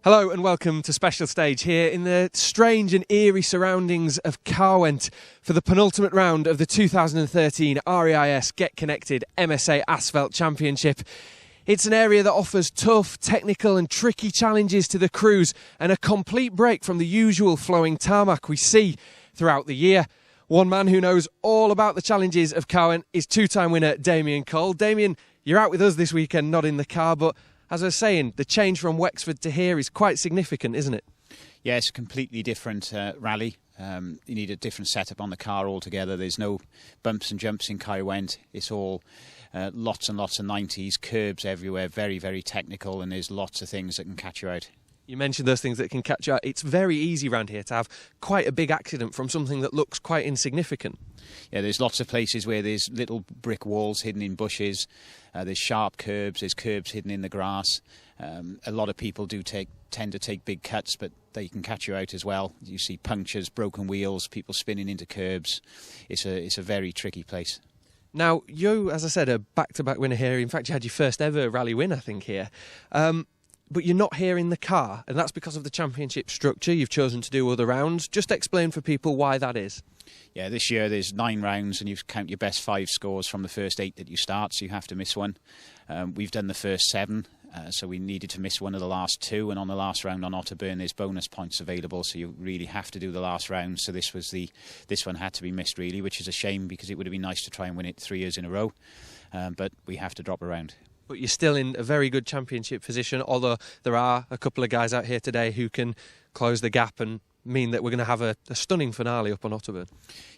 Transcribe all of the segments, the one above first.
Hello and welcome to Special Stage here in the strange and eerie surroundings of Carwent for the penultimate round of the 2013 REIS Get Connected MSA Asphalt Championship. It's an area that offers tough, technical and tricky challenges to the crews and a complete break from the usual flowing tarmac we see throughout the year. One man who knows all about the challenges of Carwent is two-time winner Damien Cole. Damien, you're out with us this weekend, not in the car, but as I was saying, the change from Wexford to here is quite significant, isn't it? Yeah, it's a completely different rally. You need a different setup on the car altogether. There's no bumps and jumps in Carwent. It's all lots and lots of 90s, curbs everywhere, very, very technical, and there's lots of things that can catch you out. You mentioned those things that can catch you out. It's very easy around here to have quite a big accident from something that looks quite insignificant. Yeah, there's lots of places where there's little brick walls hidden in bushes. There's sharp curbs. There's curbs hidden in the grass. A lot of people do tend to take big cuts, but they can catch you out as well. You see punctures, broken wheels, people spinning into curbs. It's a very tricky place. Now, you, as I said, a back-to-back winner here. In fact, you had your first ever rally win, I think, here. But you're not here in the car, and that's because of the championship structure. You've chosen to do other rounds. Just explain for people why that is. Yeah, this year there's 9 rounds and you count your best 5 scores from the first 8 that you start, so you have to miss one. We've done the first 7, so we needed to miss one of the last 2, and on the last round on Otterburn there's bonus points available, so you really have to do the last round. So this one had to be missed really, which is a shame because it would have been nice to try and win it 3 years in a row, but we have to drop a round. But you're still in a very good championship position, although there are a couple of guys out here today who can close the gap and mean that we're going to have a stunning finale up on Otterburn.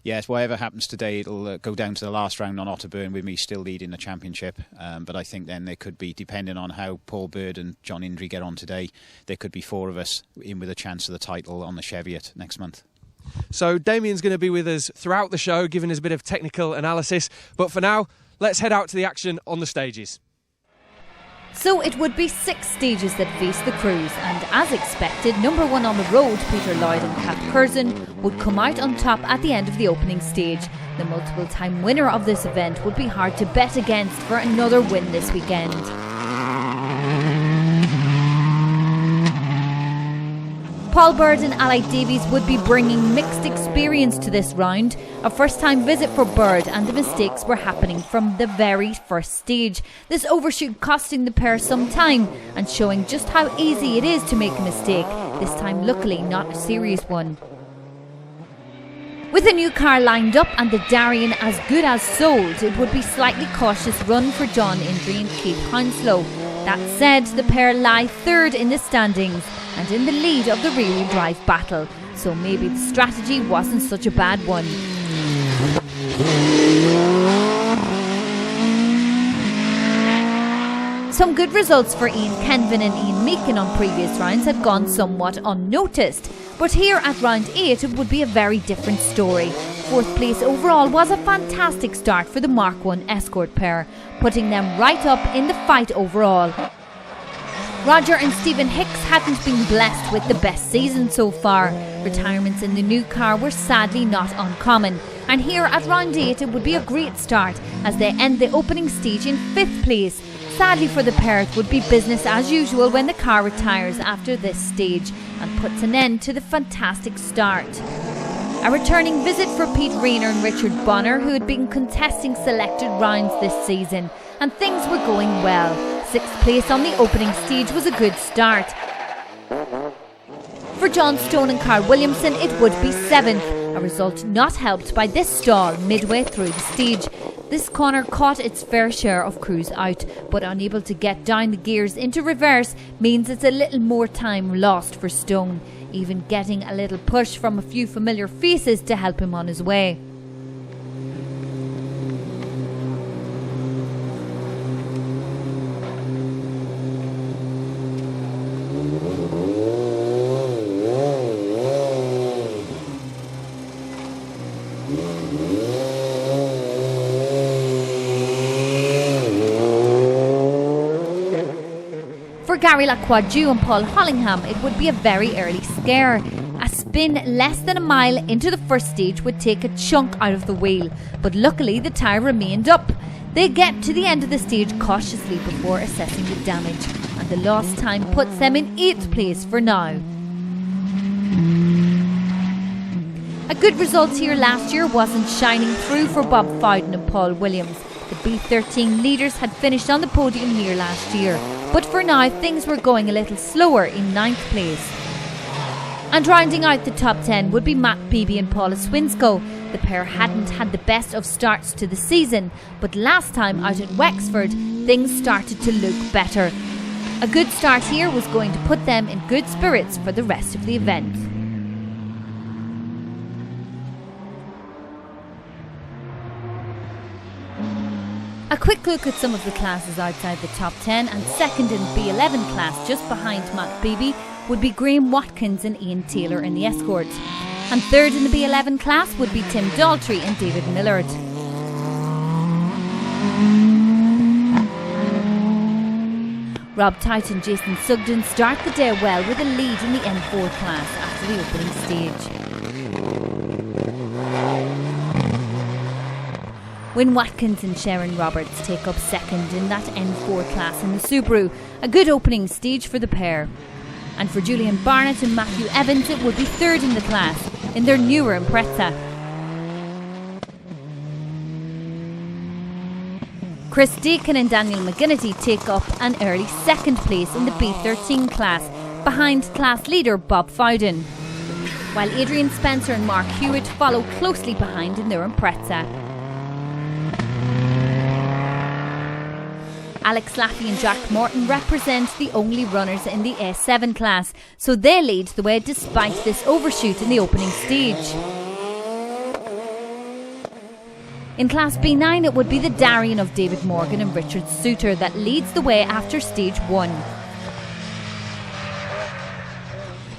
Yes, whatever happens today, it'll go down to the last round on Otterburn with me still leading the championship. But I think then there could be, depending on how Paul Bird and John Indry get on today, there could be 4 of us in with a chance of the title on the Cheviot next month. So Damien's going to be with us throughout the show, giving us a bit of technical analysis. But for now, let's head out to the action on the stages. So it would be 6 stages that face the crews, and as expected, number 1 on the road, Peter Lloyd and Kat Curzon, would come out on top at the end of the opening stage. The multiple time winner of this event would be hard to bet against for another win this weekend. Paul Bird and Ally Davies would be bringing mixed experience to this round. A first-time visit for Bird, and the mistakes were happening from the very first stage. This overshoot costing the pair some time and showing just how easy it is to make a mistake, this time luckily not a serious one. With a new car lined up and the Darien as good as sold, it would be slightly cautious run for John Indry and Keith Hounslow. That said, the pair lie 3rd in the standings and in the lead of the rear-wheel drive battle, so maybe the strategy wasn't such a bad one. Some good results for Ian Kenvin and Ian Meakin on previous rounds had gone somewhat unnoticed, but here at round 8 it would be a very different story. 4th place overall was a fantastic start for the Mark 1 Escort pair, putting them right up in the fight overall. Roger and Stephen Hicks hadn't been blessed with the best season so far. Retirements in the new car were sadly not uncommon, and here at round 8 it would be a great start as they end the opening stage in 5th place. Sadly for the pair, it would be business as usual when the car retires after this stage and puts an end to the fantastic start. A returning visit for Pete Rayner and Richard Bonner, who had been contesting selected rounds this season, and things were going well. 6th place on the opening stage was a good start. For John Stone and Carl Williamson, it would be 7th, a result not helped by this stall midway through the stage. This corner caught its fair share of crews out, but unable to get down the gears into reverse means it's a little more time lost for Stone, even getting a little push from a few familiar faces to help him on his way. For Gary Lacroix and Paul Hollingham, it would be a very early scare. A spin less than a mile into the first stage would take a chunk out of the wheel, but luckily the tyre remained up. They get to the end of the stage cautiously before assessing the damage, and and the lost time puts them in 8th place for now. A good result here last year wasn't shining through for Bob Fowden and Paul Williams. The B13 leaders had finished on the podium here last year, but for now things were going a little slower in 9th place. And rounding out the top 10 would be Matt Beebe and Paula Swinscoe. The pair hadn't had the best of starts to the season, but last time out at Wexford, things started to look better. A good start here was going to put them in good spirits for the rest of the event. A quick look at some of the classes outside the top 10, and second in the B11 class just behind Matt Beebe would be Graham Watkins and Ian Taylor in the escort. And third in the B11 class would be Tim Daltrey and David Millard. Rob Tite and Jason Sugden start the day well with a lead in the N4 class after the opening stage. Wyn Watkins and Sharon Roberts take up second in that N4 class in the Subaru, a good opening stage for the pair. And for Julian Barnett and Matthew Evans, it would be third in the class in their newer Impreza. Chris Deacon and Daniel McGinnity take up an early second place in the B13 class, behind class leader Bob Fowden, while Adrian Spencer and Mark Hewitt follow closely behind in their Impreza. Alex Laffey and Jack Morton represent the only runners in the S7 class, so they lead the way despite this overshoot in the opening stage. In Class B9 it would be the Darien of David Morgan and Richard Souter that leads the way after stage 1.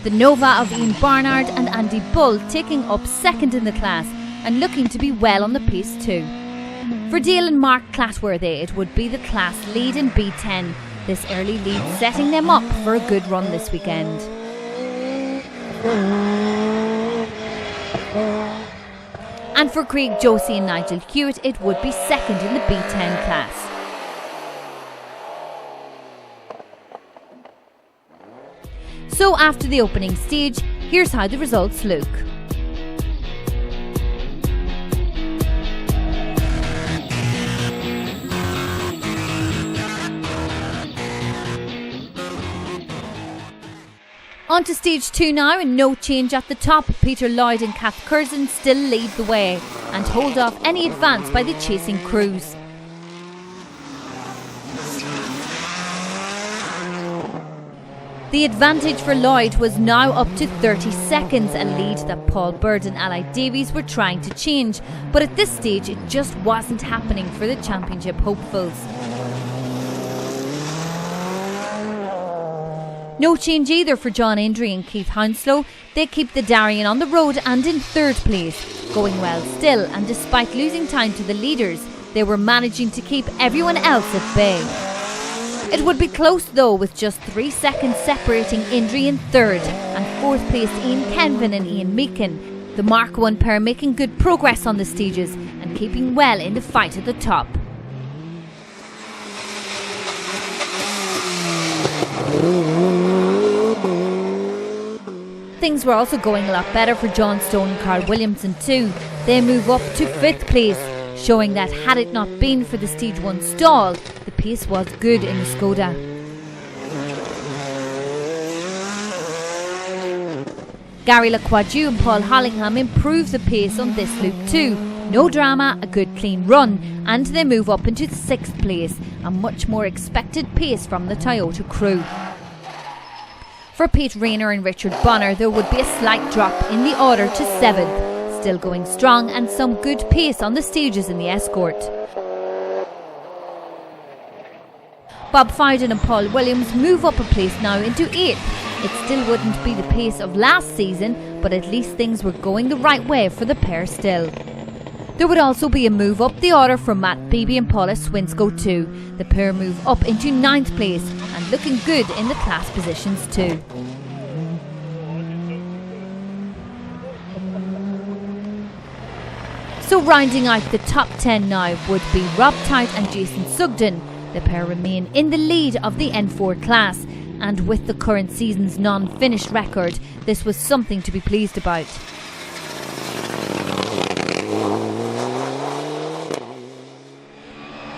The Nova of Ian Barnard and Andy Bull taking up second in the class and looking to be well on the pace too. For Dale and Mark Clatworthy, it would be the class lead in B10, this early lead setting them up for a good run this weekend. And for Craig Josie and Nigel Hewitt, it would be second in the B10 class. So after the opening stage, here's how the results look. On to stage 2 now, and no change at the top. Peter Lloyd and Kath Curzon still lead the way and hold off any advance by the chasing crews. The advantage for Lloyd was now up to 30 seconds, a lead that Paul Bird and Allied Davies were trying to change, but at this stage it just wasn't happening for the championship hopefuls. No change either for John Indry and Keith Hounslow. They keep the Darien on the road and in third place, going well still, and despite losing time to the leaders, they were managing to keep everyone else at bay. It would be close though, with just 3 seconds separating Indry in third and fourth place Ian Kenvin and Ian Meakin. The Mark 1 pair making good progress on the stages and keeping well in the fight at the top. Things were also going a lot better for John Stone and Carl Williamson too. They move up to 5th place, showing that had it not been for the stage 1 stall, the pace was good in the Skoda. Gary Lacroix and Paul Hollingham improve the pace on this loop too. No drama, a good clean run, and they move up into 6th place, a much more expected pace from the Toyota crew. For Pete Rayner and Richard Bonner, there would be a slight drop in the order to 7th, still going strong and some good pace on the stages in the escort. Bob Fowden and Paul Williams move up a place now into 8th. It still wouldn't be the pace of last season, but at least things were going the right way for the pair still. There would also be a move up the order for Matt Beebe and Paula Swinscoe too. The pair move up into 9th place and looking good in the class positions too. So rounding out the top 10 now would be Rob Tite and Jason Sugden. The pair remain in the lead of the N4 class, and with the current season's non-finished record, this was something to be pleased about.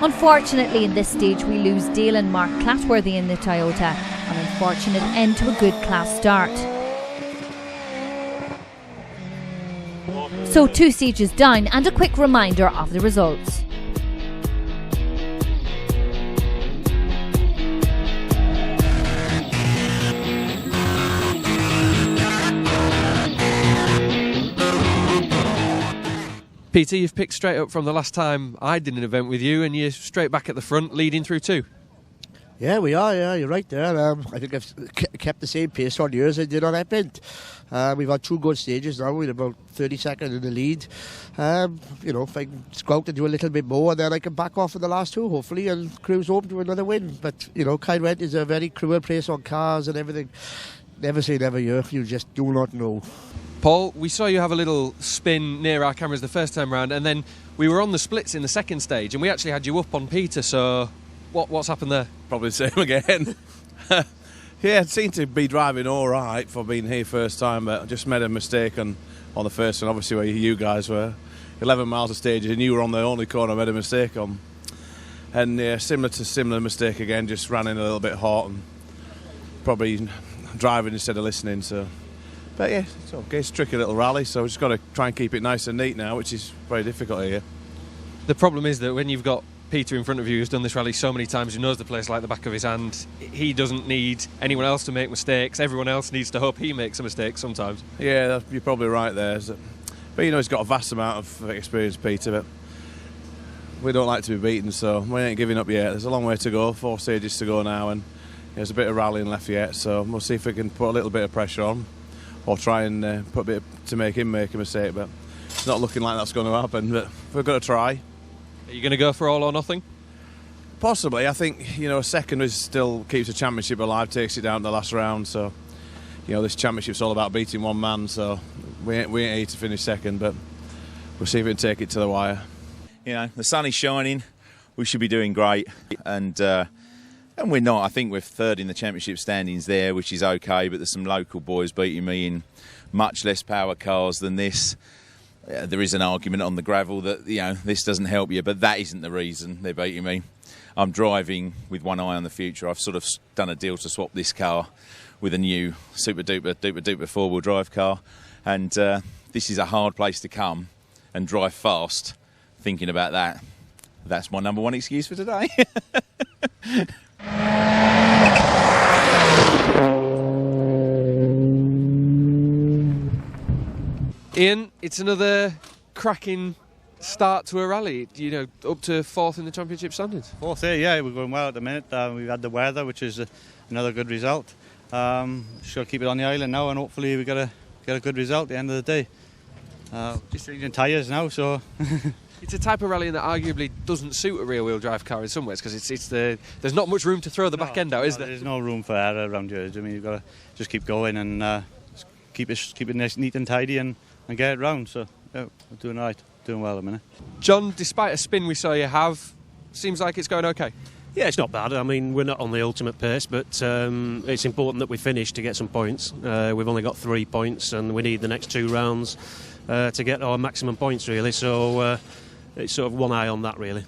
Unfortunately, in this stage we lose Dale and Mark Clatworthy in the Toyota. An unfortunate end to a good class start. So 2 stages down, and a quick reminder of the results. Peter, you've picked straight up from the last time I did an event with you, and you're straight back at the front, leading through 2. Yeah, we are, yeah, you're right there. I think I've kept the same pace on yours I did on Epping. We've had 2 good stages now, with about 30 seconds in the lead. You know, if I can go out and do a little bit more, then I can back off for the last 2, hopefully, and cruise home to another win. But, you know, Caerwent is a very cruel place on cars and everything. Never say never, you just do not know. Paul, we saw you have a little spin near our cameras the first time round, and then we were on the splits in the second stage, and we actually had you up on Peter, so what's happened there? Probably the same again. Yeah, it seemed to be driving all right for being here first time, but I just made a mistake on the first one, obviously where you guys were. 11 miles of stages, and you were on the only corner I made a mistake on. And yeah, similar mistake again, just ran in a little bit hot and probably driving instead of listening, so... But yeah, it's okay. It's a tricky little rally, so we've just got to try and keep it nice and neat now, which is very difficult here. The problem is that when you've got Peter in front of you who's done this rally so many times, who knows the place like the back of his hand, he doesn't need anyone else to make mistakes. Everyone else needs to hope he makes a mistake sometimes. Yeah, you're probably right there. But you know, he's got a vast amount of experience, Peter, but we don't like to be beaten, so we ain't giving up yet. There's a long way to go, 4 stages to go now, and there's a bit of rallying left yet, so we'll see if we can put a little bit of pressure on, or try and put a bit to make him make a mistake, but it's not looking like that's going to happen, but we've got to try. Are you going to go for all or nothing? Possibly. I think, you know, a second still keeps the championship alive, takes it down to the last round, so, you know, this championship's all about beating one man, so we ain't here to finish second, but we'll see if we can take it to the wire. You know, the sun is shining, we should be doing great, and we're not. I think we're 3rd in the championship standings there, which is okay, but there's some local boys beating me in much less power cars than this. There is an argument on the gravel that, you know, this doesn't help you, but that isn't the reason they're beating me. I'm driving with one eye on the future. I've sort of done a deal to swap this car with a new super duper 4-wheel drive car, and this is a hard place to come and drive fast thinking about that. That's my number 1 excuse for today. Ian, it's another cracking start to a rally, you know, up to 4th in the championship standings. 4th, yeah, we're going well at the minute. We've had the weather, which is another good result. Just got to keep it on the island now, and hopefully we get a good result at the end of the day. Just changing tyres now, so... It's a type of rallying that arguably doesn't suit a rear-wheel drive car in some ways, because there's not much room to throw the back end out, is there? There's no room for error around here. I mean, you've got to just keep going and keep it nice, neat and tidy, and get it round. So yeah, we're doing all right, doing well at the minute. John, despite a spin we saw you have, seems like it's going okay. Yeah, it's not bad. I mean, we're not on the ultimate pace, but it's important that we finish to get some points. We've only got 3 points, and we need the next 2 rounds to get our maximum points, really. So it's sort of one eye on that, really.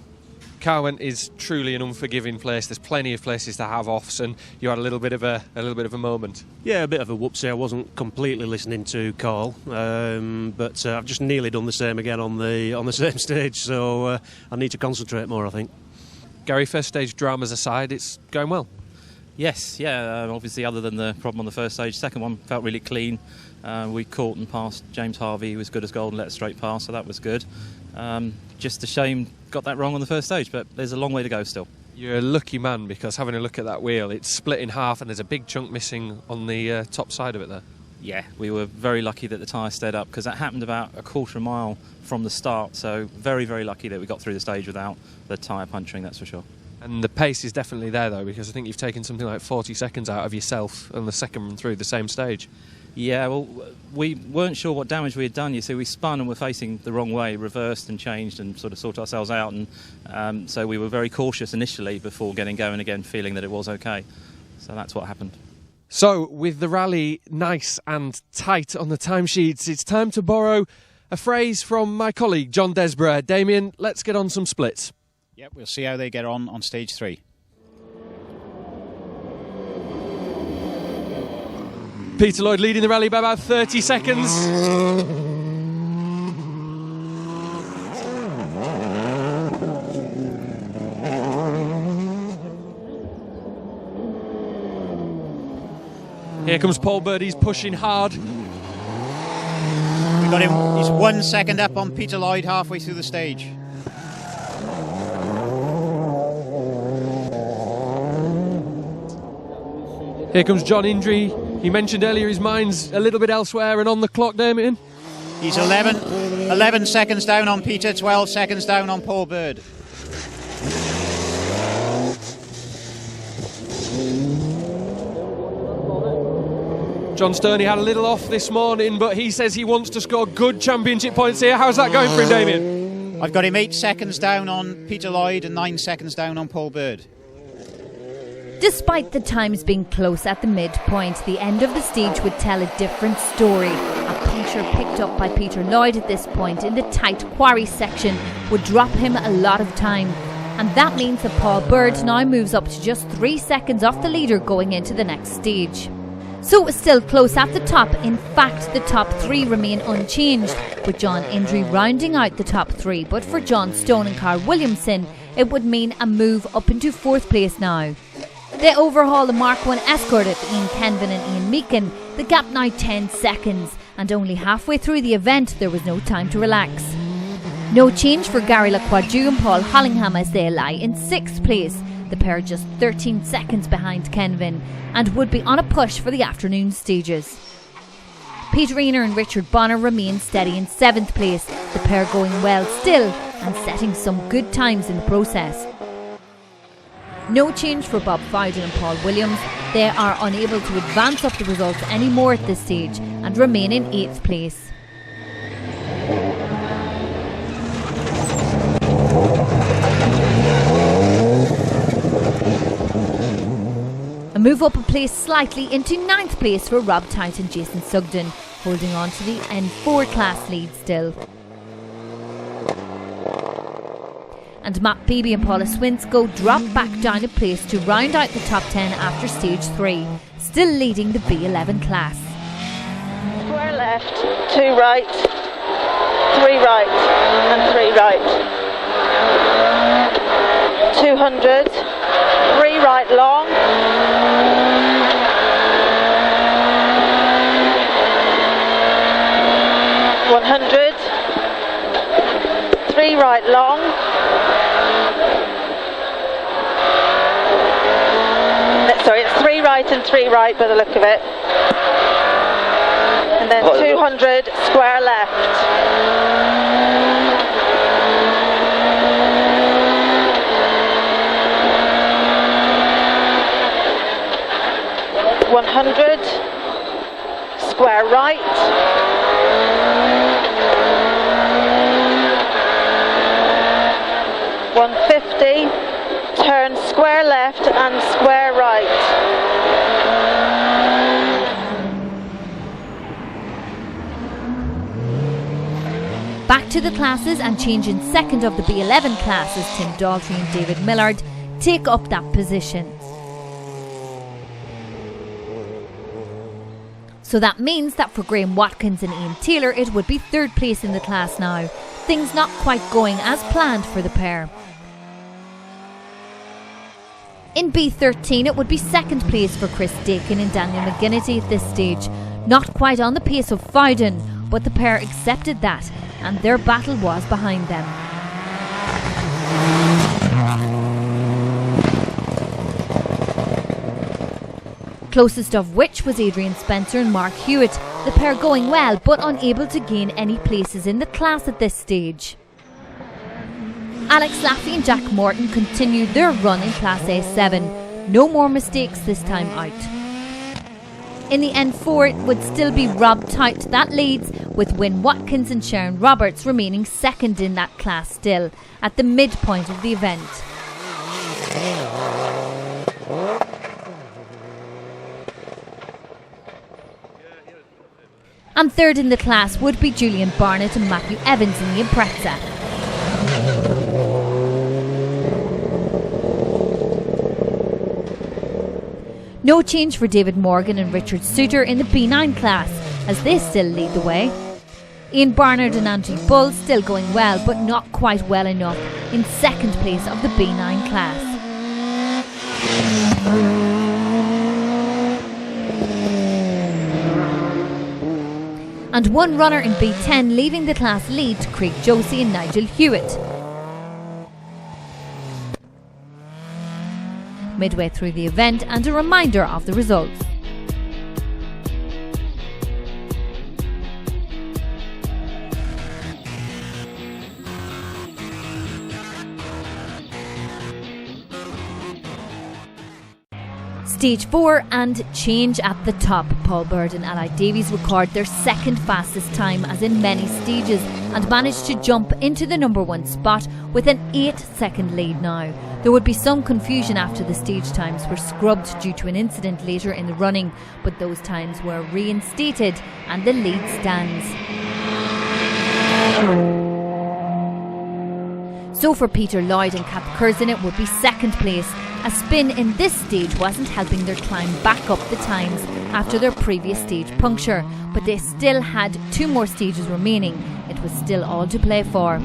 Caerwent is truly an unforgiving place. There's plenty of places to have offs, and you had a little bit of a moment. Yeah, a bit of a whoopsie. I wasn't completely listening to Carl, but I've just nearly done the same again on the same stage. So I need to concentrate more, I think. Gary, first stage dramas aside, it's going well. Yes, yeah. Obviously, other than the problem on the first stage, second one felt really clean. We caught and passed James Harvey, who was good as gold, and let us straight past, so that was good. Just a shame got that wrong on the first stage, but there's a long way to go still. You're a lucky man, because having a look at that wheel, it's split in half and there's a big chunk missing on the top side of it there. Yeah, we were very lucky that the tyre stayed up, because that happened about a quarter of a mile from the start, so very, very lucky that we got through the stage without the tyre puncturing, that's for sure. And the pace is definitely there, though, because I think you've taken something like 40 seconds out of yourself on the second run through the same stage. Yeah, well, we weren't sure what damage we had done. You see, we spun and were facing the wrong way, reversed and changed and sort of sorted ourselves out. And so we were very cautious initially before getting going again, feeling that it was okay. So that's what happened. So, with the rally nice and tight on the timesheets, it's time to borrow a phrase from my colleague, John Desborough. Damien, let's get on some splits. Yep, we'll see how they get on stage 3. Peter Lloyd leading the rally by about 30 seconds. Here comes Paul Bird, he's pushing hard. We got him, he's 1 second up on Peter Lloyd halfway through the stage. Here comes John Indry. He mentioned earlier his mind's a little bit elsewhere and on the clock, Damien. He's 11 seconds down on Peter, 12 seconds down on Paul Bird. John Sterney had a little off this morning, but he says he wants to score good championship points here. How's that going for him, Damien? I've got him 8 seconds down on Peter Lloyd and 9 seconds down on Paul Bird. Despite the times being close at the midpoint, the end of the stage would tell a different story. A puncture picked up by Peter Lloyd at this point in the tight quarry section would drop him a lot of time. And that means that Paul Bird now moves up to just 3 seconds off the leader going into the next stage. So it was still close at the top. In fact, the top 3 remain unchanged, with John Indry rounding out the top 3. But for John Stone and Carl Williamson, it would mean a move up into 4th place now. They overhaul the Mark 1 Escort of Ian Kenvin and Ian Meakin. The gap now 10 seconds, and only halfway through the event there was no time to relax. No change for Gary Lacroix and Paul Hollingham as they lie in 6th place. The pair just 13 seconds behind Kenvin and would be on a push for the afternoon stages. Peter Rayner and Richard Bonner remain steady in 7th place, the pair going well still and setting some good times in the process. No change for Bob Fowden and Paul Williams. They are unable to advance up the results anymore at this stage and remain in 8th place. A move up a place slightly into 9th place for Rob Tite and Jason Sugden, holding on to the N4 class lead still. And Matt Beebe and Paula Swinsko drop back down a place to round out the top 10 after stage 3, still leading the B11 class. Square left, 2 right, 3 right and 3 right. 200, 3 right long. 100, 3 right long. Sorry, it's 3 right and 3 right by the look of it. And then 200 square left. 100 square right. 150, turn square left and square right. Back to the classes and change in 2nd of the B11 class as Tim Daltrey and David Millard take up that position. So that means that for Graham Watkins and Ian Taylor it would be 3rd place in the class now. Things not quite going as planned for the pair. In B13 it would be 2nd place for Chris Dakin and Daniel McGinnity at this stage. Not quite on the pace of Fowden, but the pair accepted that and their battle was behind them. Closest of which was Adrian Spencer and Mark Hewitt, the pair going well but unable to gain any places in the class at this stage. Alex Laffey and Jack Morton continued their run in Class A7. No more mistakes this time out. In the N4, it would still be Rob Tout that leads, with Wyn Watkins and Sharon Roberts remaining second in that class still, at the midpoint of the event. And third in the class would be Julian Barnett and Matthew Evans in the Impreza. No change for David Morgan and Richard Suter in the B9 class, as they still lead the way. Ian Barnard and Andrew Bull still going well, but not quite well enough, in second place of the B9 class. And one runner in B10 leaving the class lead to Craig Josie and Nigel Hewitt. Midway through the event, and a reminder of the results. Stage 4 and change at the top. Paul Bird and Ally Davies record their second fastest time as in many stages and managed to jump into the number 1 spot with an 8-second lead now. There would be some confusion after the stage times were scrubbed due to an incident later in the running, but those times were reinstated and the lead stands. So for Peter Lloyd and Kath Curzon it would be second place. A spin in this stage wasn't helping their climb back up the times after their previous stage puncture, but they still had 2 more stages remaining. It was still all to play for.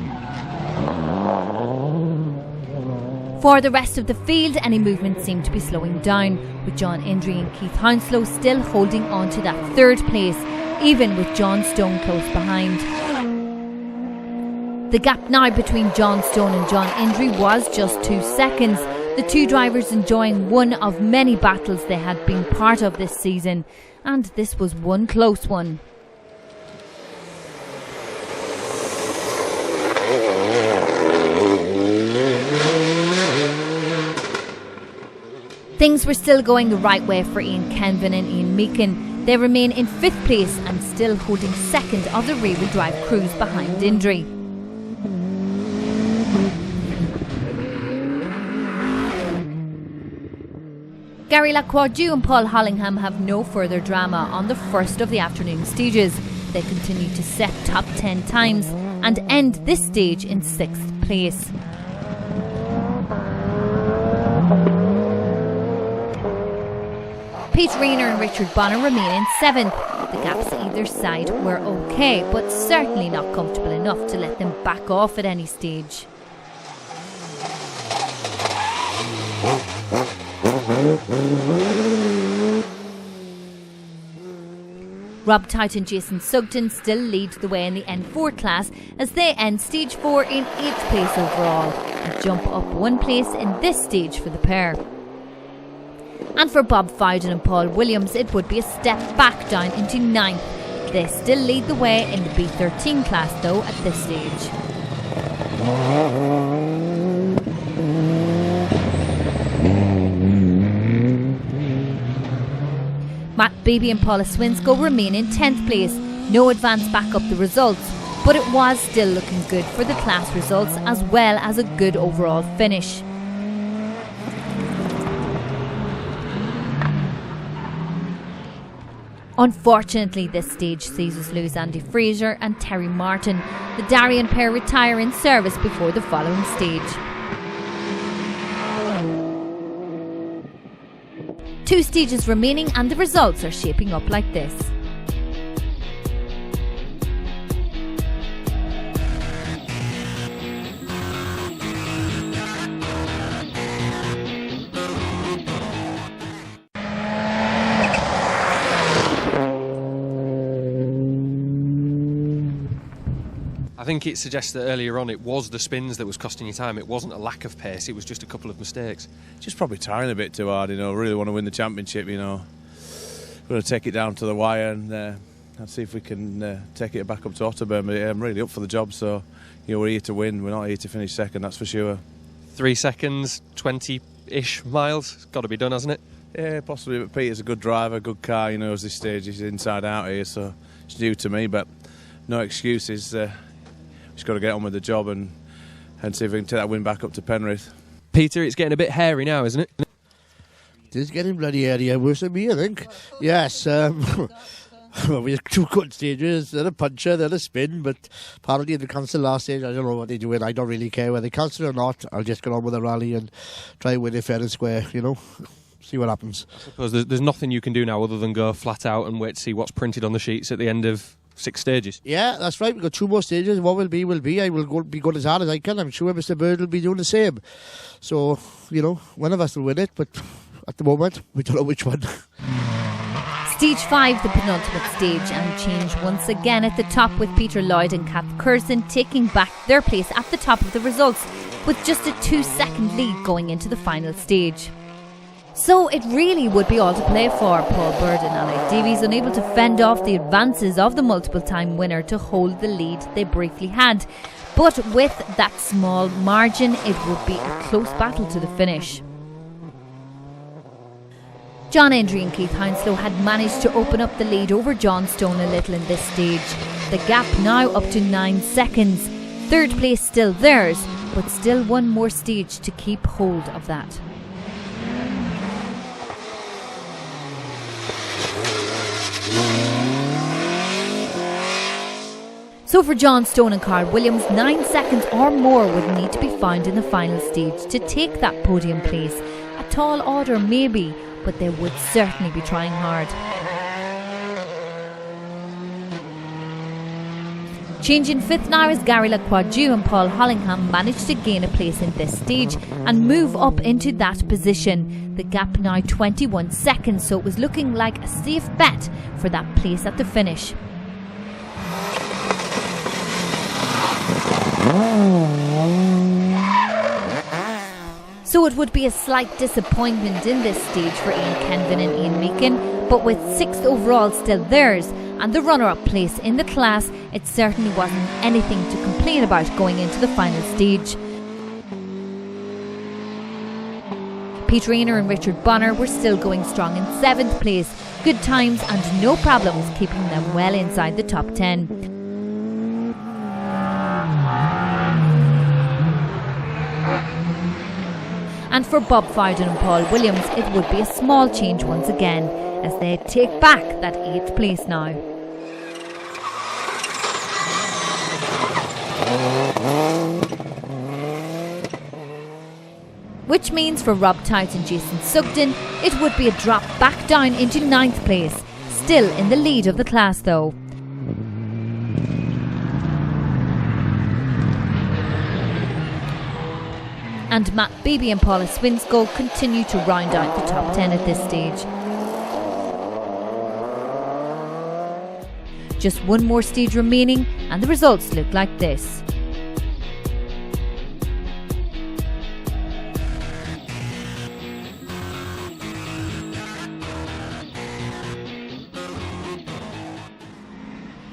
For the rest of the field, any movement seemed to be slowing down, with John Indry and Keith Hounslow still holding on to that third place, even with John Stone close behind. The gap now between John Stone and John Indry was just 2 seconds. The two drivers enjoying one of many battles they had been part of this season, and this was one close one. Things were still going the right way for Ian Kenvin and Ian Meakin. They remain in 5th place and still holding second of the rear-wheel drive crews behind Indry. Gary Lacroix and Paul Hollingham have no further drama on the first of the afternoon stages. They continue to set top 10 times and end this stage in 6th place. Pete Rayner and Richard Bonner remain in 7th. The gaps either side were okay, but certainly not comfortable enough to let them back off at any stage. Rob Tout and Jason Sugden still lead the way in the N4 class as they end stage 4 in 8th place overall and jump up 1 place in this stage for the pair. And for Bob Fowden and Paul Williams, it would be a step back down into 9th. They still lead the way in the B13 class though at this stage. Matt Beebe and Paula Swinsko remain in 10th place. No advance back up the results, but it was still looking good for the class results as well as a good overall finish. Unfortunately, this stage sees us lose Andy Fraser and Terry Martin. The Darien pair retire in service before the following stage. 2 stages remaining and the results are shaping up like this. I think it suggests that earlier on it was the spins that was costing you time. It wasn't a lack of pace, it was just a couple of mistakes. Just probably tiring a bit too hard, really want to win the championship, We're going to take it down to the wire and see if we can take it back up to Otterburn. But I'm really up for the job, so we're here to win. We're not here to finish second, that's for sure. 3 seconds, 20-ish miles. It's got to be done, hasn't it? Yeah, possibly, but Peter's a good driver, good car, he knows this stage, he's inside out here, so it's new to me, but no excuses. Just got to get on with the job and see if we can take that win back up to Penrith. Peter, it's getting a bit hairy now, isn't it? It is getting bloody hairy, worse than me, I think. Yes, well, we had 2 good stages, then a puncher, then a spin, but apparently they cancelled last stage. I don't know what they're doing. I don't really care whether they cancel or not. I'll just get on with the rally and try and win it fair and square, you know. See what happens. I suppose there's nothing you can do now other than go flat out and wait to see what's printed on the sheets at the end of 6 stages. Yeah, that's right. We've got 2 more stages. What will be, will be. I will be going as hard as I can. I'm sure Mr. Bird will be doing the same. So, you know, one of us will win it, but at the moment, we don't know which one. Stage 5, the penultimate stage, and change once again at the top with Peter Lloyd and Kath Curzon taking back their place at the top of the results with just a 2-second lead going into the final stage. So it really would be all to play for. Paul Bird and Ali Davies unable to fend off the advances of the multiple-time winner to hold the lead they briefly had. But with that small margin, it would be a close battle to the finish. John Hendry and Keith Hounslow had managed to open up the lead over John Stone a little in this stage. The gap now up to 9 seconds. Third place still theirs, but still one more stage to keep hold of that. So for John Stone and Carl Williams, 9 seconds or more would need to be found in the final stage to take that podium place. A tall order maybe, but they would certainly be trying hard. Changing 5th now as Gary Lacroix-Dew and Paul Hollingham managed to gain a place in this stage and move up into that position. The gap now 21 seconds, so it was looking like a safe bet for that place at the finish. So it would be a slight disappointment in this stage for Ian Kenvin and Ian Meakin, but with 6th overall still theirs and the runner-up place in the class, it certainly wasn't anything to complain about going into the final stage. Peter Ayner and Richard Bonner were still going strong in 7th place, good times and no problems keeping them well inside the top 10. And for Bob Fowden and Paul Williams, it would be a small change once again, as they take back that 8th place now. Which means for Rob Tout and Jason Sugden, it would be a drop back down into 9th place, still in the lead of the class though. And Matt Beebe and Paula Swinsko continue to round out the top 10 at this stage. Just one more stage remaining and the results look like this.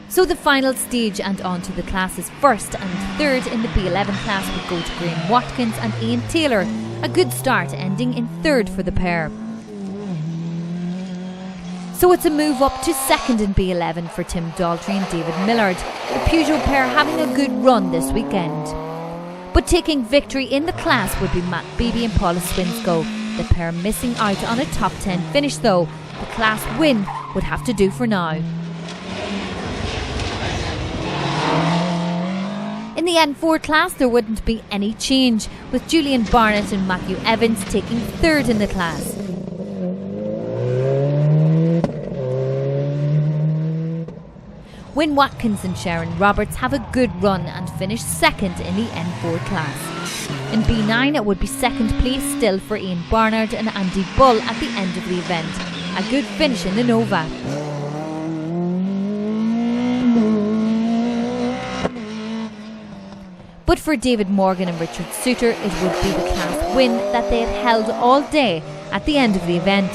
So the final stage and on to the classes 1st and 3rd in the B11 class would go to Graham Watkins and Ian Taylor. A good start ending in 3rd for the pair. So it's a move up to 2nd in B11 for Tim Daltrey and David Millard. The Peugeot pair having a good run this weekend. But taking victory in the class would be Matt Beebe and Paula Swinsko. The pair missing out on a top 10 finish though. The class win would have to do for now. In the N4 class there wouldn't be any change, with Julian Barnett and Matthew Evans taking 3rd in the class. Wyn Watkins and Sharon Roberts have a good run and finish 2nd in the N4 class. In B9 it would be 2nd place still for Ian Barnard and Andy Bull at the end of the event. A good finish in the Nova. But for David Morgan and Richard Suter, it would be the class win that they had held all day at the end of the event.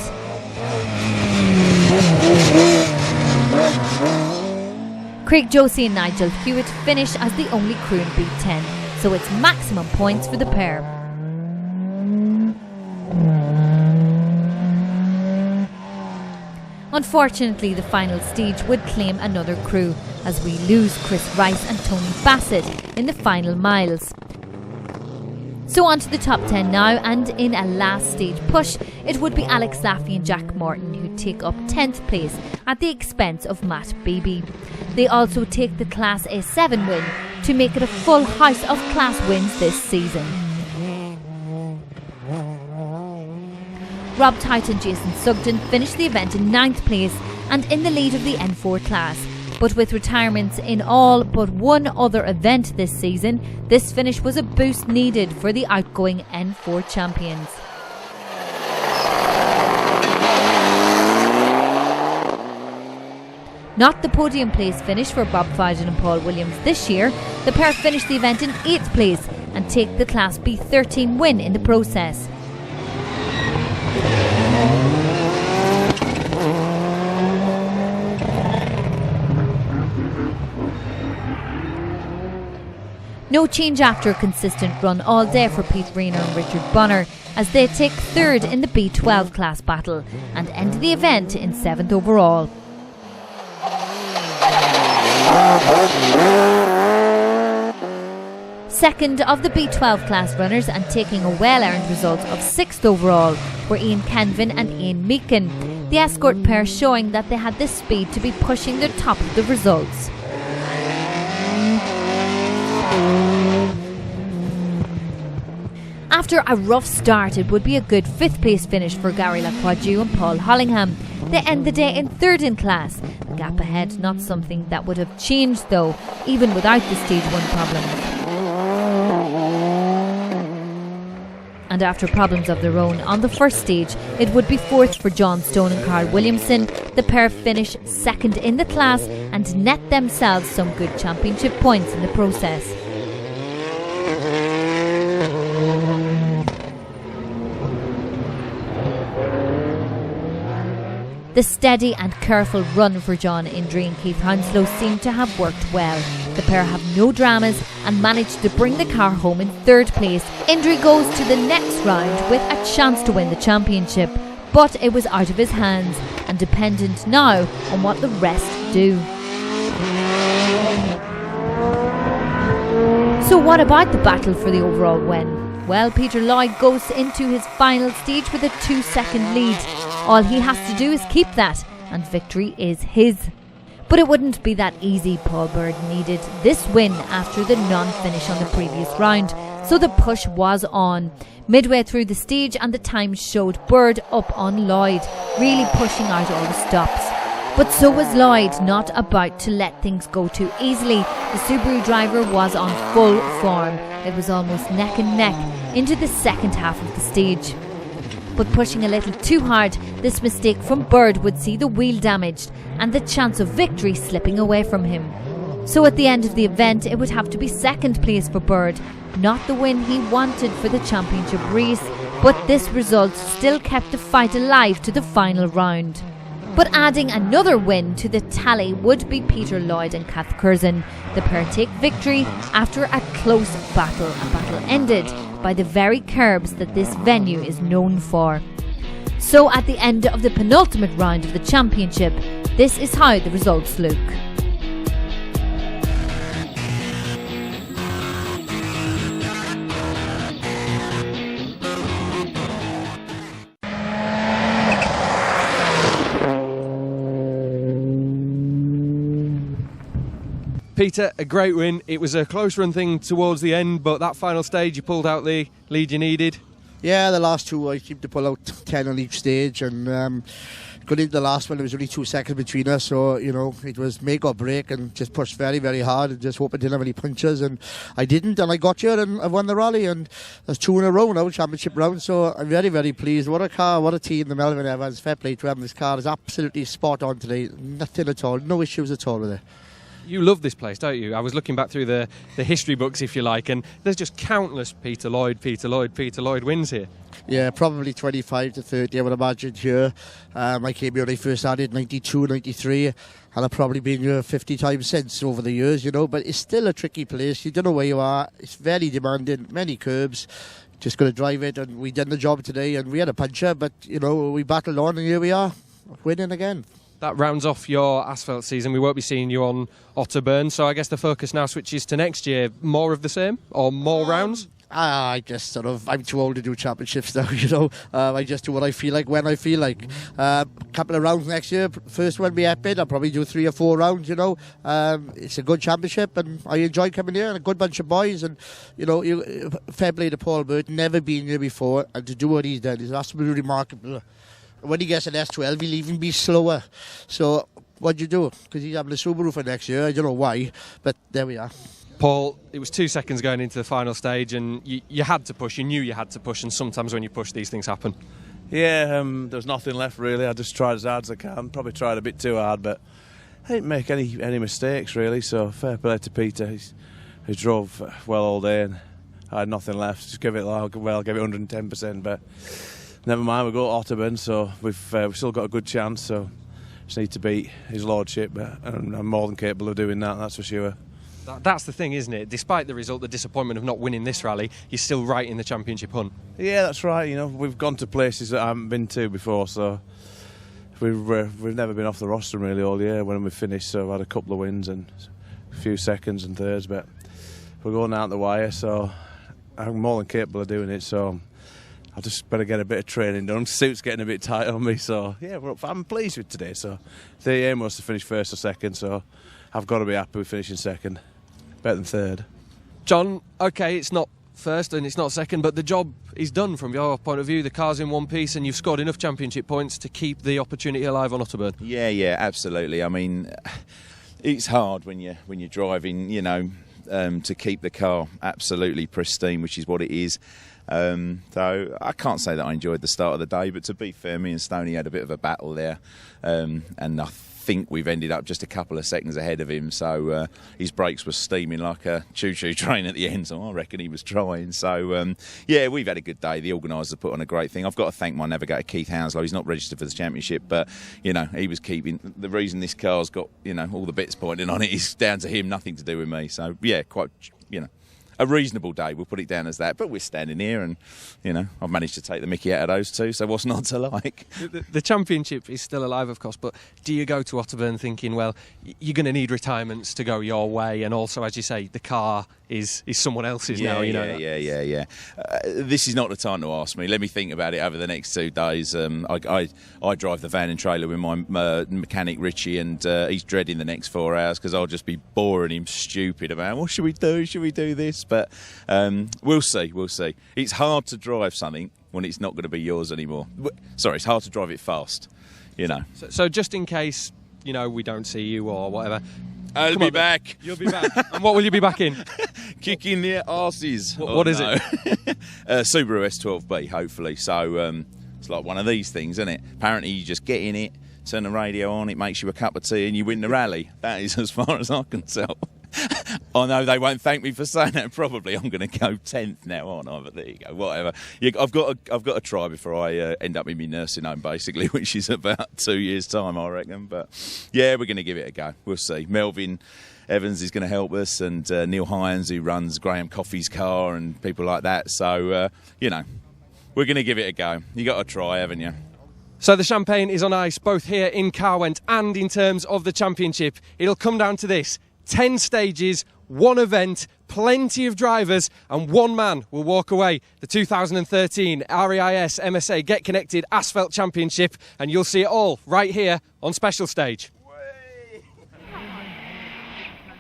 Craig Josie and Nigel Hewitt finish as the only crew in B10, so it's maximum points for the pair. Unfortunately, the final stage would claim another crew as we lose Chris Rice and Tony Bassett in the final miles. So on to the top 10 now, and in a last stage push, it would be Alex Laffey and Jack Morton who take up 10th place at the expense of Matt Beebe. They also take the Class A7 win to make it a full house of class wins this season. Rob Tite and Jason Sugden finished the event in 9th place and in the lead of the N4 class. But with retirements in all but one other event this season, this finish was a boost needed for the outgoing N4 champions. Not the podium place finish for Bob Fowden and Paul Williams this year. The pair finished the event in 8th place and take the Class B13 win in the process. No change after a consistent run all day for Pete Rayner and Richard Bonner as they take 3rd in the B12 class battle and end the event in 7th overall. Second of the B12 class runners and taking a well-earned result of 6th overall were Ian Kenvin and Ian Meakin, the escort pair showing that they had the speed to be pushing the top of the results. After a rough start, it would be a good 5th place finish for Gary Lacroix and Paul Hollingham. They end the day in 3rd in class. The gap ahead not something that would have changed though, even without the stage 1 problems. And after problems of their own on the first stage, it would be 4th for John Stone and Carl Williamson. The pair finish 2nd in the class and net themselves some good championship points in the process. The steady and careful run for John Indri and Keith Hounslow seemed to have worked well. The pair have no dramas and managed to bring the car home in 3rd place. Indri goes to the next round with a chance to win the championship, but it was out of his hands and dependent now on what the rest do. So what about the battle for the overall win? Well, Peter Lloyd goes into his final stage with a 2-second lead. All he has to do is keep that, and victory is his. But it wouldn't be that easy. Paul Bird needed this win after the non-finish on the previous round, so the push was on. Midway through the stage and the time showed Bird up on Lloyd, really pushing out all the stops. But so was Lloyd, not about to let things go too easily. The Subaru driver was on full form. It was almost neck and neck into the second half of the stage. But pushing a little too hard, this mistake from Bird would see the wheel damaged and the chance of victory slipping away from him. So at the end of the event, it would have to be 2nd place for Bird, not the win he wanted for the championship race, but this result still kept the fight alive to the final round. But adding another win to the tally would be Peter Lloyd and Kath Curzon. The pair take victory after a close battle, a battle ended by the very curbs that this venue is known for. So at the end of the penultimate round of the championship, this is how the results look. Peter, a great win. It was a close run thing towards the end, but that final stage you pulled out the lead you needed. Yeah, the last two I seemed to pull out 10 on each stage, and going into the last one there was only 2 seconds between us, so you know it was make or break and just pushed very, very hard and just hope I didn't have any punches, and I didn't, and I got here and I won the rally, and there's 2 in a row now, championship round, so I'm very, very pleased. What a car, what a team, the Melvin Evans, fair play to them. This car is absolutely spot on today, nothing at all, no issues at all with it. You love this place, don't you? I was looking back through the history books, if you like, and there's just countless Peter Lloyd wins here. Yeah, probably 25 to 30, I would imagine, here. I came here when I first started, 92, 93, and I've probably been here 50 times since over the years, you know, but it's still a tricky place. You don't know where you are. It's very demanding, many curbs. Just got to drive it, and we did the job today, and we had a puncher, but, you know, we battled on, and here we are, winning again. That rounds off your asphalt season. We won't be seeing you on Otterburn, so I guess the focus now switches to next year. More of the same, or more rounds? I just I'm too old to do championships now, you know. I just do what I feel like when I feel like. Couple of rounds next year. First one be epic. I'll probably do 3 or 4 rounds, you know. It's a good championship and I enjoy coming here and a good bunch of boys. And, you know, fair play to Paul Burt, never been here before. And to do what he's done is absolutely remarkable. When he gets an S12, he'll even be slower. So, what do you do? Because he's having a Subaru for next year. I don't know why, but there we are. Paul, it was 2 seconds going into the final stage and you had to push, you knew you had to push, and sometimes when you push these things happen. Yeah, there's nothing left really. I just tried as hard as I can. Probably tried a bit too hard, but I didn't make any mistakes really, so fair play to Peter. He drove well all day and I had nothing left. Just give it, I'll give it 110%, but never mind, we've got Otterburn, so we've still got a good chance, so just need to beat his lordship, and I'm more than capable of doing that, that's for sure. That's the thing, isn't it? Despite the result, the disappointment of not winning this rally, you're still right in the championship hunt. Yeah, that's right. You know, we've gone to places that I haven't been to before, so we've never been off the roster really all year when we finished. So I've had a couple of wins and a few seconds and thirds, but we're going out the wire, so I'm more than capable of doing it. So I just better get a bit of training done. Suit's getting a bit tight on me, so yeah, I'm pleased with today. So the aim was to finish first or second, so I've got to be happy with finishing second. Better than third. John, OK, it's not first and it's not second, but the job is done from your point of view. The car's in one piece and you've scored enough championship points to keep the opportunity alive on Otterburn. Yeah, absolutely. I mean, it's hard when you're driving, you know, to keep the car absolutely pristine, which is what it is. Though I can't say that I enjoyed the start of the day, but to be fair, me and Stoney had a bit of a battle there, and I think we've ended up just a couple of seconds ahead of him, so his brakes were steaming like a choo-choo train at the end, so I reckon he was trying. So yeah, we've had a good day. The organisers put on a great thing. I've got to thank my navigator Keith Hounslow. He's not registered for the championship, but you know, he was keeping the reason this car's got, you know, all the bits pointing on it is down to him, nothing to do with me. So yeah, quite, you know, a reasonable day, we'll put it down as that. But we're standing here and, you know, I've managed to take the mickey out of those two, so what's not to like? The championship is still alive, of course, but do you go to Otterburn thinking, well, you're going to need retirements to go your way, and also, as you say, the car is someone else's now, you know? Yeah. This is not the time to ask me. Let me think about it over the next 2 days. I drive the van and trailer with my mechanic Richie, and he's dreading the next 4 hours because I'll just be boring him stupid about, what should we do? Should we do this? But we'll see. It's hard to drive something when it's not going to be yours anymore. Sorry, it's hard to drive it fast, you know. So just in case, you know, we don't see you or whatever, I'll be back. You'll be back. And what will you be back in? Kicking their arses. What is it? Subaru S12B, hopefully. So it's like one of these things, isn't it? Apparently you just get in it, turn the radio on, it makes you a cup of tea and you win the rally. That is as far as I can tell. I know they won't thank me for saying that. Probably I'm going to go 10th now, aren't I? But there you go. Whatever. I've got to try before I end up in my nursing home, basically, which is about 2 years' time, I reckon. But yeah, we're going to give it a go. We'll see. Melvin Evans is going to help us, and Neil Hines, who runs Graham Coffey's car, and people like that. So you know, we're going to give it a go. You got to try, haven't you? So the champagne is on ice, both here in Carwent and in terms of the championship. It'll come down to this: 10 stages, 1 event, plenty of drivers, and 1 man will walk away the 2013 REIS MSA Get Connected Asphalt Championship, and you'll see it all right here on Special Stage.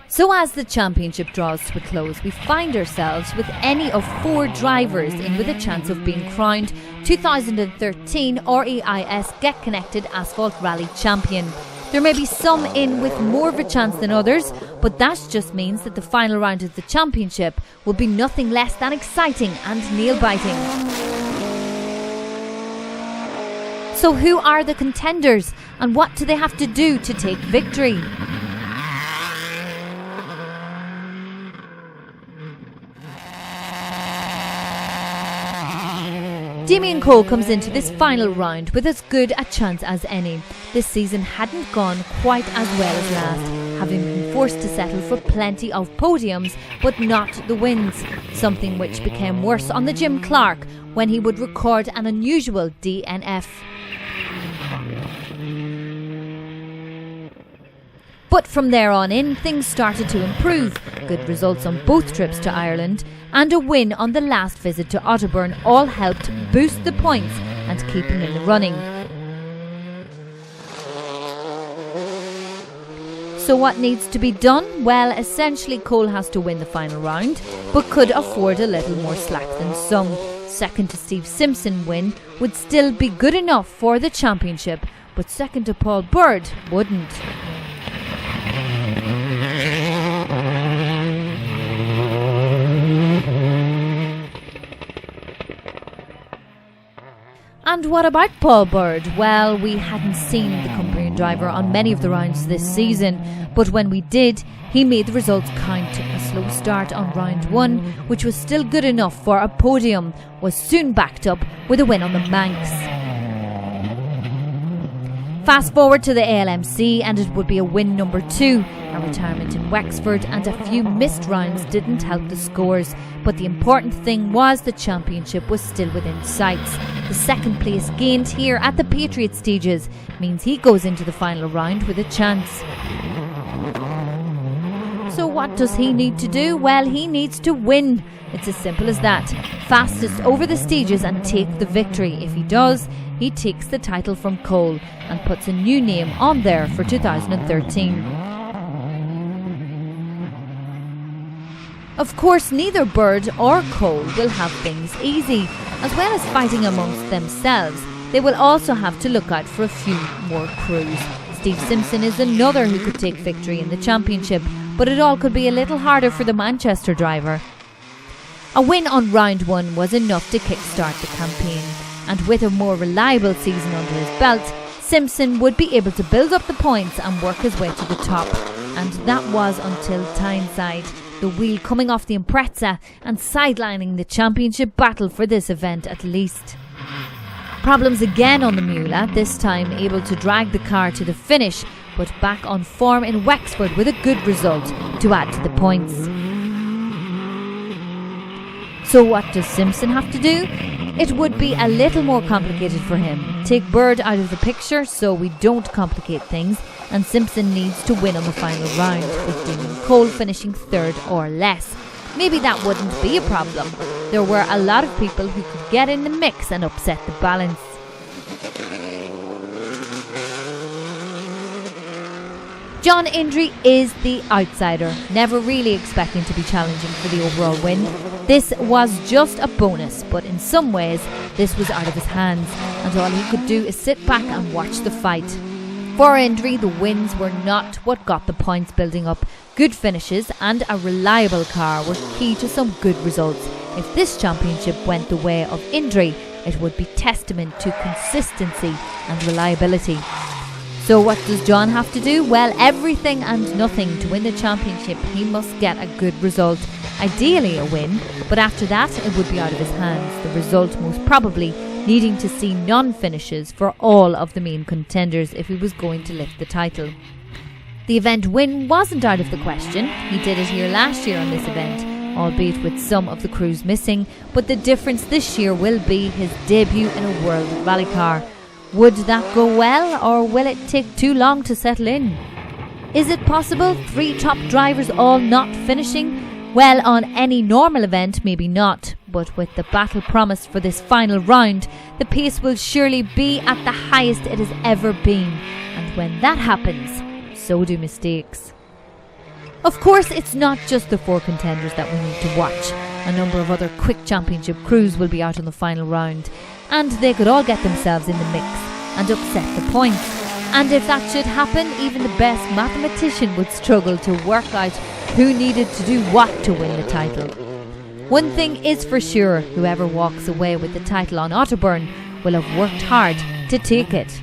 So as the championship draws to a close, we find ourselves with any of 4 drivers in with a chance of being crowned 2013 REIS Get Connected Asphalt Rally Champion. There may be some in with more of a chance than others, but that just means that the final round of the championship will be nothing less than exciting and nail-biting. So who are the contenders, and what do they have to do to take victory? Damien Cole comes into this final round with as good a chance as any. This season hadn't gone quite as well as last, having been forced to settle for plenty of podiums but not the wins, something which became worse on the Jim Clark when he would record an unusual DNF. But from there on in, things started to improve. Good results on both trips to Ireland and a win on the last visit to Otterburn all helped boost the points and keep him in the running. So what needs to be done? Well, essentially Cole has to win the final round, but could afford a little more slack than some. Second to Steve Simpson win would still be good enough for the championship, but second to Paul Bird wouldn't. And what about Paul Bird? Well, we hadn't seen the Cumbrian driver on many of the rounds this season, but when we did, he made the results count. A slow start on round 1, which was still good enough for a podium, was soon backed up with a win on the Manx. Fast forward to the ALMC and it would be a win number 2. A retirement in Wexford and a few missed rounds didn't help the scores, but the important thing was the championship was still within sights. The second place gained here at the Patriot stages means he goes into the final round with a chance. So what does he need to do? Well, he needs to win. It's as simple as that. Fastest over the stages and take the victory. If he does, he takes the title from Cole and puts a new name on there for 2013. Of course, neither Bird or Cole will have things easy. As well as fighting amongst themselves, they will also have to look out for a few more crews. Steve Simpson is another who could take victory in the championship, but it all could be a little harder for the Manchester driver. A win on round 1 was enough to kickstart the campaign, and with a more reliable season under his belt, Simpson would be able to build up the points and work his way to the top. And that was until Tyneside, the wheel coming off the Impreza and sidelining the championship battle for this event at least. Problems again on the Mula, this time able to drag the car to the finish, but back on form in Wexford with a good result to add to the points. So what does Simpson have to do? It would be a little more complicated for him. Take Bird out of the picture so we don't complicate things, and Simpson needs to win on the final round, with Dean and Cole finishing third or less. Maybe that wouldn't be a problem. There were a lot of people who could get in the mix and upset the balance. John Indry is the outsider, never really expecting to be challenging for the overall win. This was just a bonus, but in some ways this was out of his hands, and all he could do is sit back and watch the fight. For Indry, the wins were not what got the points building up. Good finishes and a reliable car were key to some good results. If this championship went the way of Indry, it would be testament to consistency and reliability. So what does John have to do? Well, everything and nothing to win the championship. He must get a good result, ideally a win, but after that it would be out of his hands. The result most probably needing to see non-finishes for all of the main contenders if he was going to lift the title. The event win wasn't out of the question. He did it here last year on this event, albeit with some of the crews missing, but the difference this year will be his debut in a World Rally car. Would that go well, or will it take too long to settle in? Is it possible 3 top drivers all not finishing? Well, on any normal event, maybe not. But with the battle promised for this final round, the pace will surely be at the highest it has ever been. And when that happens, so do mistakes. Of course, it's not just the 4 contenders that we need to watch. A number of other quick championship crews will be out on the final round, and they could all get themselves in the mix and upset the points. And if that should happen, even the best mathematician would struggle to work out who needed to do what to win the title. One thing is for sure, whoever walks away with the title on Otterburn will have worked hard to take it.